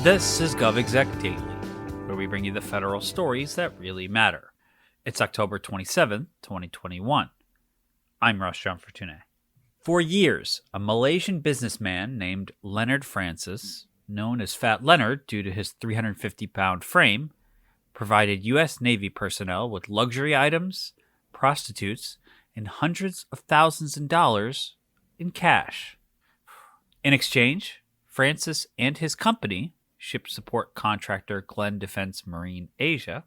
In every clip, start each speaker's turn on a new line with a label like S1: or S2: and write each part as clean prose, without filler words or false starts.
S1: This is GovExec Daily, where we bring you the federal stories that really matter. It's October 27th, 2021. I'm Russ Fortuné. For years, a Malaysian businessman named Leonard Francis, known as Fat Leonard due to his 350-pound frame, provided U.S. Navy personnel with luxury items, prostitutes, and hundreds of thousands of dollars in cash. In exchange, Francis and his company, ship support contractor Glenn Defense Marine Asia,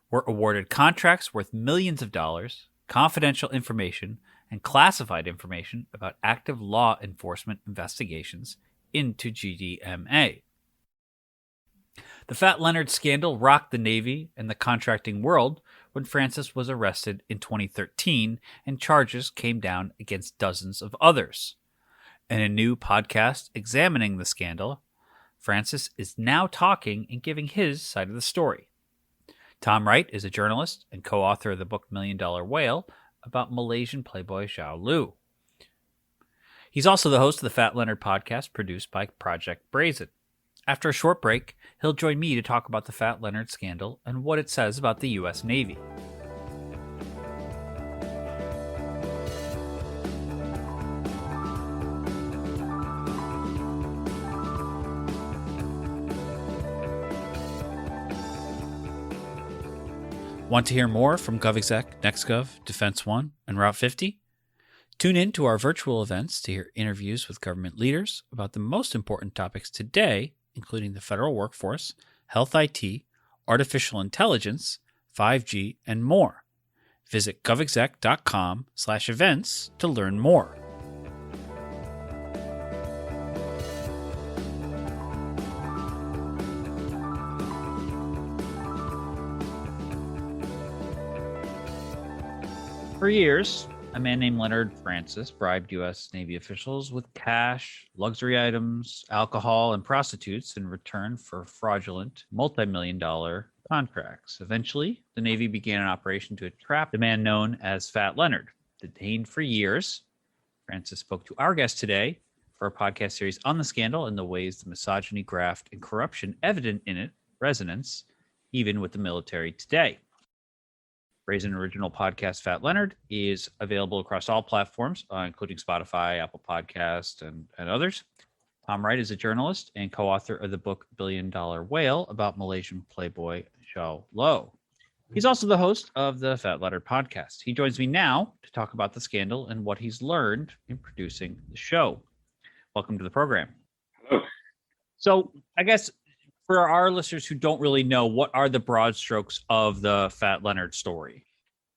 S1: were awarded contracts worth millions of dollars, confidential information, and classified information about active law enforcement investigations into GDMA. The Fat Leonard scandal rocked the Navy and the contracting world when Francis was arrested in 2013 and charges came down against dozens of others. In a new podcast examining the scandal, Francis is now talking and giving his side of the story. Tom Wright is a journalist and co-author of the book $1 Million Whale about Malaysian playboy Jho Low. He's also the host of the Fat Leonard podcast produced by Project Brazen. After a short break, he'll join me to talk about the Fat Leonard scandal and what it says about the U.S. Navy. Want to hear more from GovExec, NextGov, Defense One, and Route 50? Tune in to our virtual events to hear interviews with government leaders about the most important topics today, including the federal workforce, health IT, artificial intelligence, 5G, and more. Visit govexec.com/events to learn more. For years, a man named Leonard Francis bribed U.S. Navy officials with cash, luxury items, alcohol, and prostitutes in return for fraudulent, multi-million-dollar contracts. Eventually, the Navy began an operation to entrap the man known as Fat Leonard. Detained for years, Francis spoke to our guest today for a podcast series on the scandal and the ways the misogyny, graft, and corruption evident in it resonance, even with the military today. Brazen original podcast Fat Leonard is available across all platforms, including Spotify, Apple Podcasts, and others. Tom Wright is a journalist and co-author of the book $1 Billion Whale about Malaysian playboy Jho Low. He's also the host of the Fat Leonard podcast. He joins me now to talk about the scandal and what he's learned in producing the show. Welcome to the program.
S2: Hello.
S1: So I guess for our listeners who don't really know, what are the broad strokes of the Fat Leonard story?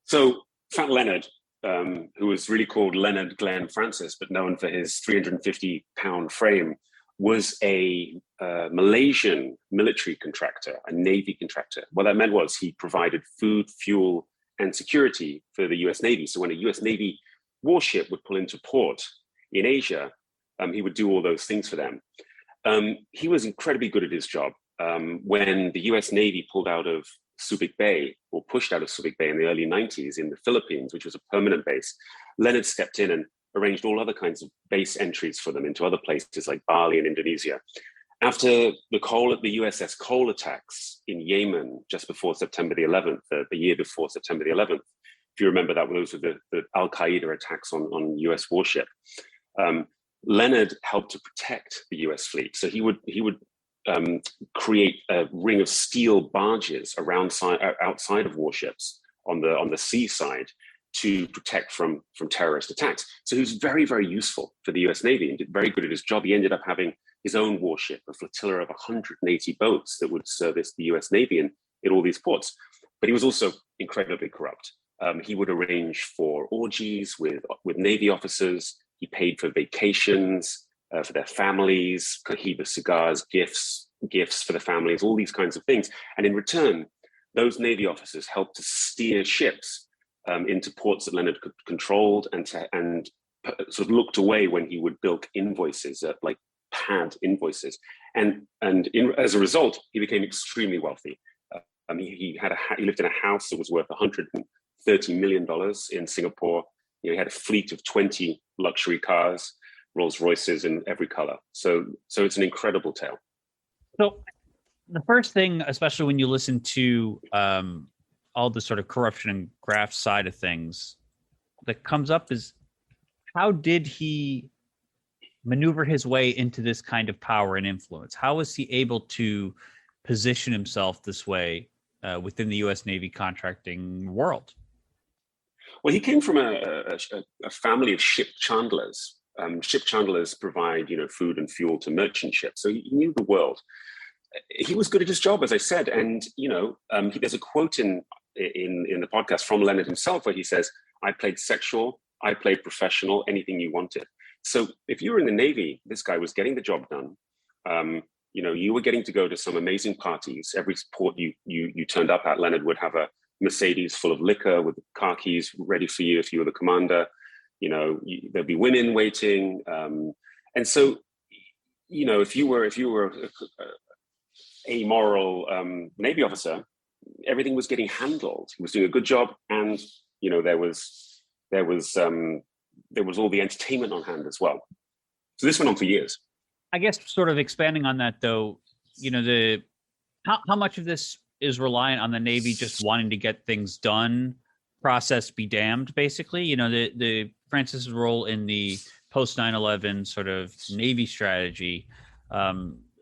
S2: So Fat Leonard, who was really called Leonard Glenn Francis, but known for his 350-pound frame, was a Malaysian military contractor, a Navy contractor. What that meant was he provided food, fuel, and security for the US Navy. So when a US Navy warship would pull into port in Asia, he would do all those things for them. He was incredibly good at his job. When the US Navy pulled out of Subic Bay, or pushed out of Subic Bay in the early 90s in the Philippines, which was a permanent base, Leonard stepped in and arranged all other kinds of base entries for them into other places like Bali and Indonesia. After the USS Cole attacks in Yemen just before September the 11th, the year before September the 11th, if you remember that, those were the Al-Qaeda attacks on US warship. Leonard helped to protect the U.S. fleet. So he would create a ring of steel barges outside of warships on the sea side to protect from terrorist attacks. So he was very, very useful for the U.S. Navy and did very good at his job. He ended up having his own warship, a flotilla of 180 boats that would service the U.S. Navy in all these ports. But he was also incredibly corrupt. He would arrange for orgies with Navy officers. He paid for vacations for their families, Cohiba cigars, gifts for the families, all these kinds of things. And in return, those Navy officers helped to steer ships into ports that Leonard controlled and sort of looked away when he would bilk invoices, like pad invoices. And as a result, he became extremely wealthy. He lived in a house that was worth $130 million in Singapore. He had a fleet of 20 luxury cars, Rolls Royces in every color. So it's an incredible tale.
S1: So the first thing, especially when you listen to all the sort of corruption and graft side of things, that comes up is how did he maneuver his way into this kind of power and influence? How was he able to position himself this way within the U.S. Navy contracting world?
S2: Well, he came from a family of ship chandlers. Ship chandlers provide, food and fuel to merchant ships, so he knew the world. He was good at his job, as I said, and there's a quote in the podcast from Leonard himself where he says, "I played sexual, I played professional, anything you wanted." So if you were in the Navy, this guy was getting the job done. You were getting to go to some amazing parties. Every port you turned up at, Leonard would have a Mercedes full of liquor with car keys ready for you if you were the commander. There'd be women waiting, and so if you were a moral Navy officer, everything was getting handled. He was doing a good job, and there was all the entertainment on hand as well. So this went on for years.
S1: I guess sort of expanding on that, though, how much of this is reliant on the Navy just wanting to get things done, process be damned, basically. The Francis's role in the post 9/11 sort of Navy strategy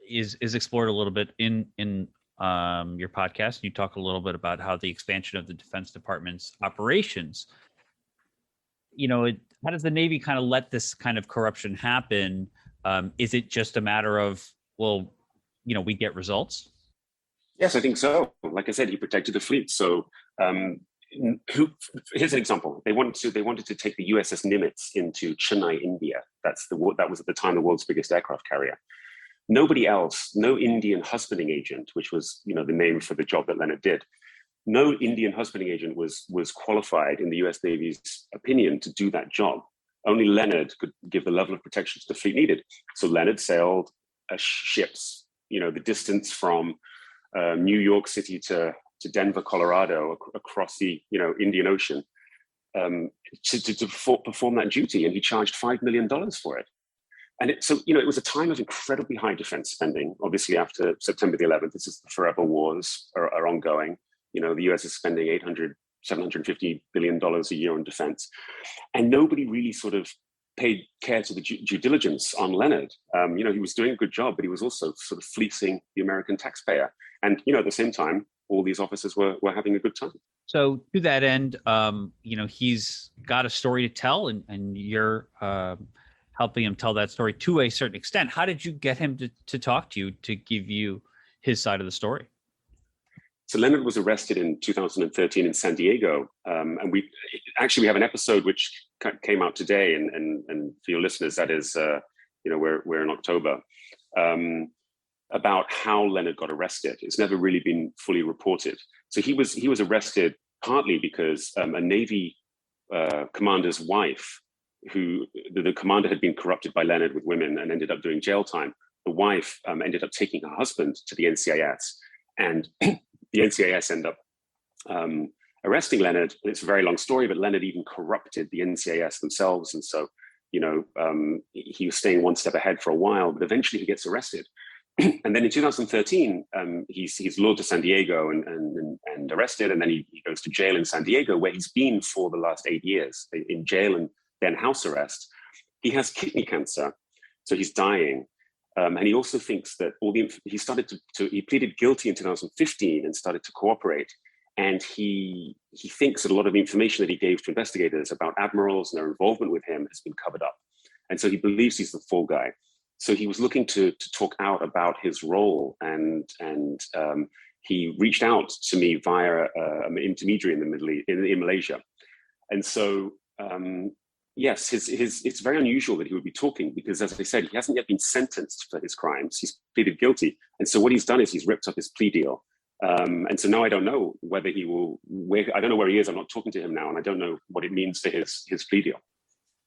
S1: is explored a little bit in your podcast. You talk a little bit about how the expansion of the Defense Department's operations. How does the Navy kind of let this kind of corruption happen? Is it just a matter of, we get results?
S2: Yes, I think so. Like I said, he protected the fleet. So here's an example. They wanted to take the USS Nimitz into Chennai, India. That was at the time the world's biggest aircraft carrier. Nobody else, no Indian husbanding agent, which was the name for the job that Leonard did. No Indian husbanding agent was qualified in the US Navy's opinion to do that job. Only Leonard could give the level of protection the fleet needed. So Leonard sailed ships, the distance from New York City to Denver, Colorado, across the Indian Ocean, to perform that duty, and he charged $5 million for it. And it was a time of incredibly high defense spending. Obviously, after September the 11th, this is the forever wars are ongoing. The US is spending $750 billion a year on defense, and nobody really sort of paid care to the due diligence on Leonard. He was doing a good job, but he was also sort of fleecing the American taxpayer. And at the same time, all these officers were having a good time.
S1: So to that end, he's got a story to tell, and you're helping him tell that story to a certain extent. How did you get him to talk to you, to give you his side of the story?
S2: So Leonard was arrested in 2013 in San Diego, and we have an episode which came out today, and for your listeners, that is, we're in October, about how Leonard got arrested. It's never really been fully reported. So he was arrested partly because a Navy commander's wife, who the commander had been corrupted by Leonard with women and ended up doing jail time. The wife ended up taking her husband to the NCIS, and the NCIS ended up arresting Leonard. And it's a very long story, but Leonard even corrupted the NCIS themselves. And so, he was staying one step ahead for a while, but eventually he gets arrested. And then in 2013, he's lured to San Diego and arrested. And then he goes to jail in San Diego, where he's been for the last 8 years, in jail and then house arrest. He has kidney cancer, so he's dying. And he also thinks that he pleaded guilty in 2015 and started to cooperate. And he thinks that a lot of the information that he gave to investigators about admirals and their involvement with him has been covered up. And so he believes he's the fall guy. So he was looking to talk out about his role, and he reached out to me via an intermediary in Malaysia. And so, yes, it's very unusual that he would be talking, because, as I said, he hasn't yet been sentenced for his crimes. He's pleaded guilty. And so what he's done is he's ripped up his plea deal. And so now I don't know whether he will, I don't know where he is. I'm not talking to him now, and I don't know what it means for his plea deal.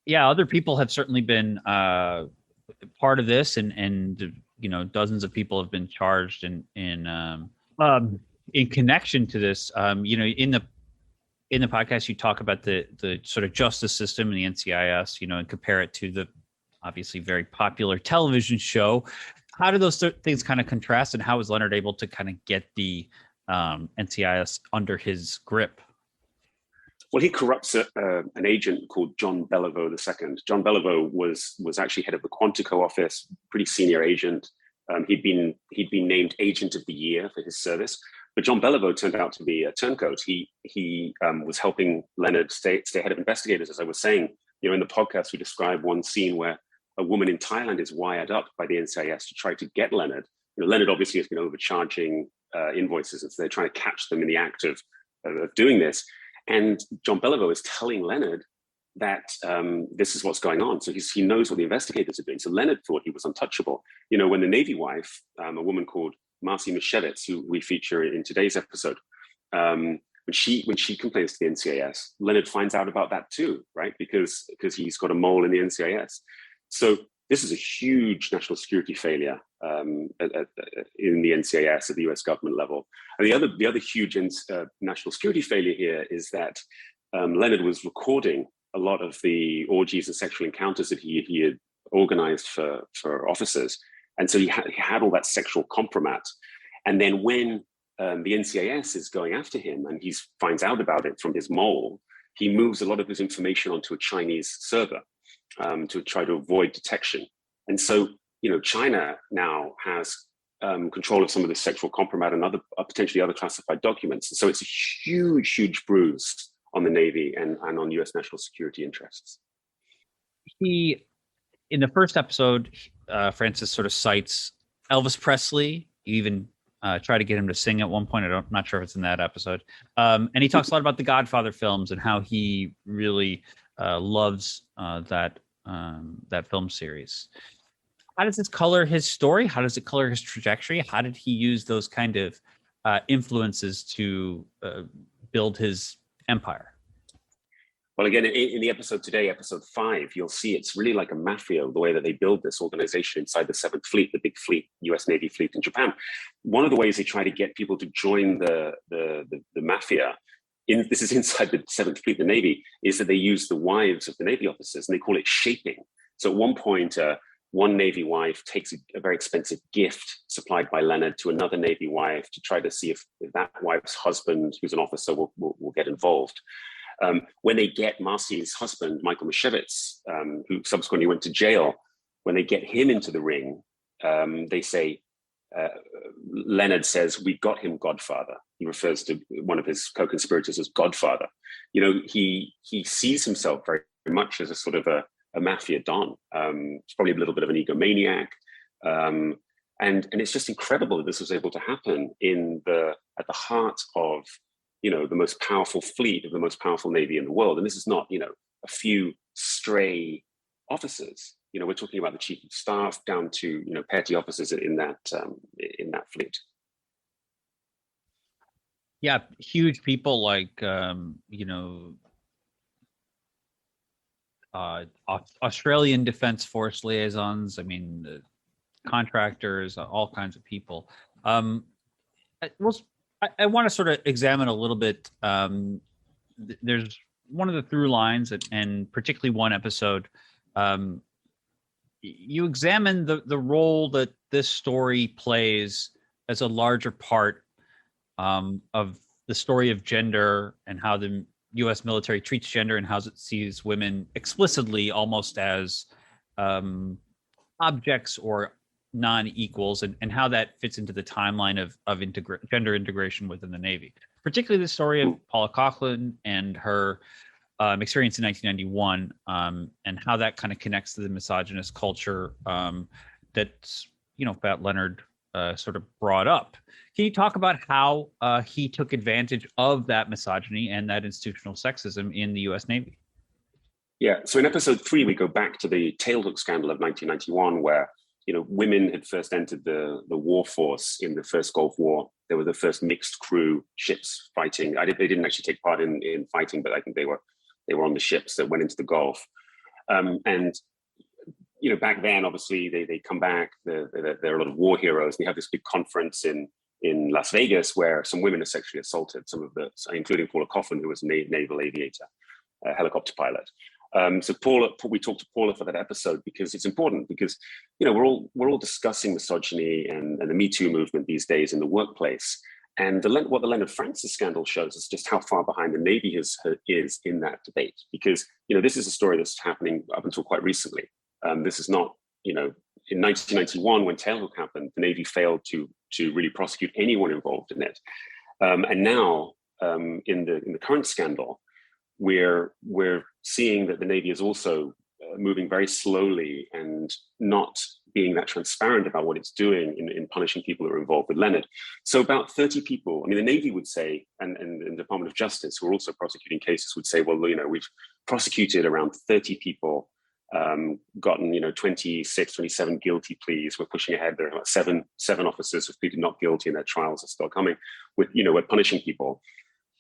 S1: Yeah, other people have certainly been part of this, and dozens of people have been charged in connection to this. In the podcast, you talk about the sort of justice system in the NCIS, and compare it to the obviously very popular television show. how do those things kind of contrast, and how was Leonard able to kind of get the NCIS under his grip?
S2: Well, he corrupts an agent called John Beliveau II. John Beliveau was actually head of the Quantico office, pretty senior agent. He'd been named Agent of the Year for his service. But John Beliveau turned out to be a turncoat. He was helping Leonard stay head of investigators, as I was saying. In the podcast, we described one scene where a woman in Thailand is wired up by the NCIS to try to get Leonard. Leonard obviously has been overcharging invoices, and so they're trying to catch them in the act of doing this. And John Beliveau is telling Leonard that this is what's going on. So he knows what the investigators are doing. So Leonard thought he was untouchable. When the Navy wife, a woman called Marcy Misiewicz, who we feature in today's episode, when she complains to the NCIS, Leonard finds out about that too, right? Because he's got a mole in the NCIS. So this is a huge national security failure in the NCIS at the US government level. And the other huge national security failure here is that Leonard was recording a lot of the orgies and sexual encounters that he had organized for officers. And so he had all that sexual compromat. And then when the NCIS is going after him and he finds out about it from his mole, he moves a lot of his information onto a Chinese server to try to avoid detection. And so, China now has control of some of the sexual compromat and potentially other classified documents. And so it's a huge, huge bruise on the Navy and on US national security interests.
S1: In the first episode, Francis sort of cites Elvis Presley. You even try to get him to sing at one point. I'm not sure if it's in that episode. And he talks a lot about the Godfather films and how he really loves that film series. How does this color his story? How does it color his trajectory? How did he use those kind of influences to build his empire?
S2: Well, again, in the episode today, episode 5, you'll see it's really like a mafia, the way that they build this organization inside the 7th Fleet, the big fleet, US Navy fleet in Japan. One of the ways they try to get people to join the mafia, this is inside the 7th Fleet, the Navy, is that they use the wives of the Navy officers, and they call it shaping. So at one point, one Navy wife takes a very expensive gift supplied by Leonard to another Navy wife to try to see if that wife's husband, who's an officer, will get involved. When they get Marcy's husband, Michael Misiewicz, who subsequently went to jail, when they get him into the ring, they say, Leonard says, "We got him Godfather." He refers to one of his co-conspirators as Godfather. He sees himself very much as a sort of a mafia don. It's probably a little bit of an egomaniac. And it's just incredible that this was able to happen at the heart of the most powerful fleet of the most powerful Navy in the world. And this is not, a few stray officers. We're talking about the chief of staff down to, petty officers in that fleet.
S1: Yeah, huge people like, Australian Defense Force liaisons. I mean, contractors, all kinds of people. I want to sort of examine a little bit. There's one of the through lines, and particularly one episode. You examine the role that this story plays as a larger part of the story of gender and how the U.S. military treats gender and how it sees women explicitly almost as objects or non-equals, and how that fits into the timeline of gender integration within the Navy, particularly the story of Paula Coughlin and her experience in 1991, and how that kind of connects to the misogynist culture that Fat Leonard sort of brought up. Can you talk about how he took advantage of that misogyny and that institutional sexism in the U.S. Navy?
S2: Yeah, so in episode 3, we go back to the tailhook scandal of 1991, where women had first entered the war force in the first Gulf War. They were the first mixed crew ships fighting. They didn't actually take part in fighting, but I think they were on the ships that went into the Gulf. And back then, obviously, they come back. They're a lot of war heroes. And you have this big conference in Las Vegas where some women are sexually assaulted. Including Paula Coughlin, who was a naval aviator, a helicopter pilot. So Paula, we talked to Paula for that episode because it's important, because we're all discussing misogyny and the Me Too movement these days in the workplace, and what the Leonard Francis scandal shows us just how far behind the Navy is in that debate. Because this is a story that's happening up until quite recently. This is not in 1991 when Tailhook happened, the Navy failed to really prosecute anyone involved in it, and now in the current scandal, we're seeing that the Navy is also moving very slowly and not being that transparent about what it's doing in punishing people who are involved with Leonard. So about 30 people, the Navy would say, and the Department of Justice, who are also prosecuting cases, would say, well, we've prosecuted around 30 people, gotten 26, 27 guilty pleas. We're pushing ahead. There are about seven officers who've pleaded not guilty, and their trials are still coming. We're punishing people.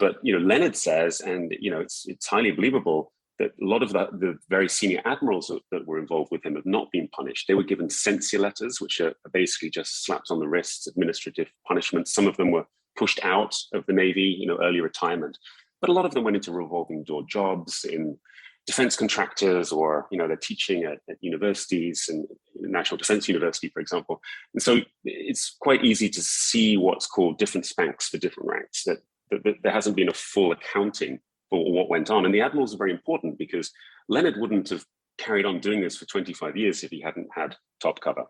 S2: But Leonard says, and it's highly believable, that a lot of the very senior admirals that were involved with him have not been punished. They were given censure letters, which are basically just slaps on the wrists, administrative punishments. Some of them were pushed out of the Navy, early retirement. But a lot of them went into revolving door jobs in defense contractors, or they're teaching at universities, and National Defense University, for example. And so it's quite easy to see what's called different spanks for different ranks, that there hasn't been a full accounting for what went on. And the admirals are very important, because Leonard wouldn't have carried on doing this for 25 years if he hadn't had top cover.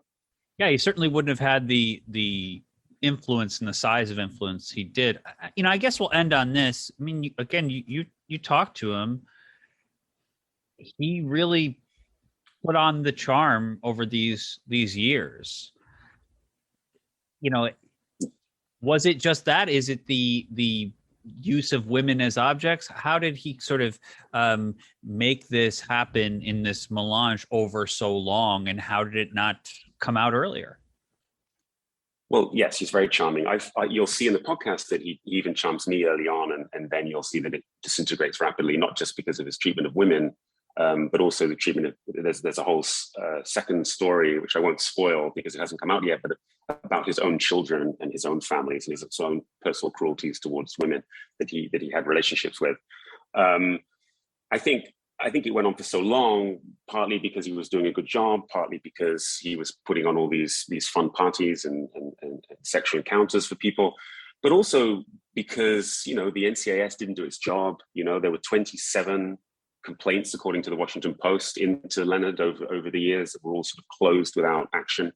S1: Yeah, he certainly wouldn't have had the influence and the size of influence he did. I guess we'll end on this. You talked to him. He really put on the charm over these years. Was it just that? Is it the use of women as objects? How did he sort of make this happen in this melange over so long, and how did it not come out earlier?
S2: Well, yes, he's very charming. You'll see in the podcast that he even charms me early on, and then you'll see that it disintegrates rapidly, not just because of his treatment of women, but also the treatment of, there's a whole second story, which I won't spoil because it hasn't come out yet, but about his own children and his own families and his own personal cruelties towards women that he had relationships with. I think it went on for so long, partly because he was doing a good job, partly because he was putting on all these fun parties and sexual encounters for people, but also because, the NCIS didn't do its job. There were 27 complaints, according to the Washington Post, into Leonard over the years that were all sort of closed without action.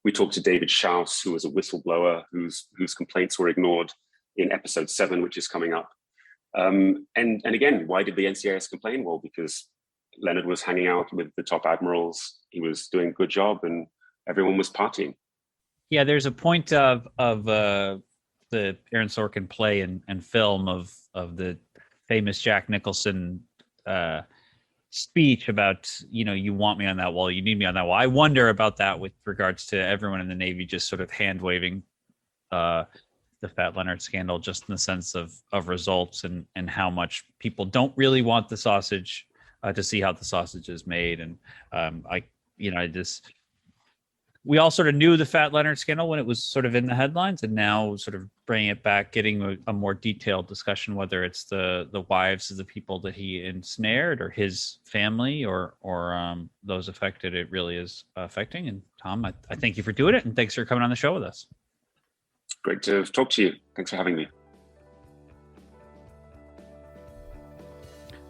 S2: We talked to David Schaus, who was a whistleblower whose complaints were ignored in episode 7, which is coming up. And again, why did the NCIS complain? Well, because Leonard was hanging out with the top admirals. He was doing a good job, and everyone was partying.
S1: Yeah, there's a point of the Aaron Sorkin play and film of the famous Jack Nicholson speech about, you want me on that wall, you need me on that wall. I wonder about that with regards to everyone in the Navy just sort of hand waving the Fat Leonard scandal, just in the sense of results and how much people don't really want the sausage to see how the sausage is made. And we all sort of knew the Fat Leonard scandal when it was sort of in the headlines, and now sort of bringing it back, getting a more detailed discussion, whether it's the wives of the people that he ensnared, or his family, or those affected, it really is affecting. And Tom, I thank you for doing it, and thanks for coming on the show with us.
S2: Great to talk to you. Thanks for having me.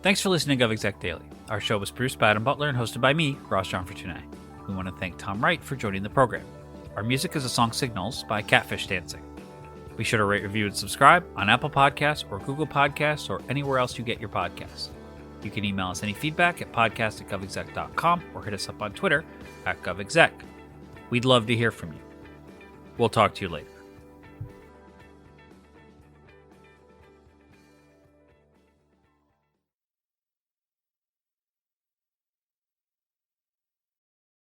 S1: Thanks for listening to GovExec Daily. Our show was produced by Adam Butler and hosted by me, Ross John Fortuné. We want to thank Tom Wright for joining the program. Our music is the song Signals by Catfish Dancing. Be sure to rate, review, and subscribe on Apple Podcasts or Google Podcasts or anywhere else you get your podcasts. You can email us any feedback at podcast@govexec.com or hit us up on Twitter @govexec. We'd love to hear from you. We'll talk to you later.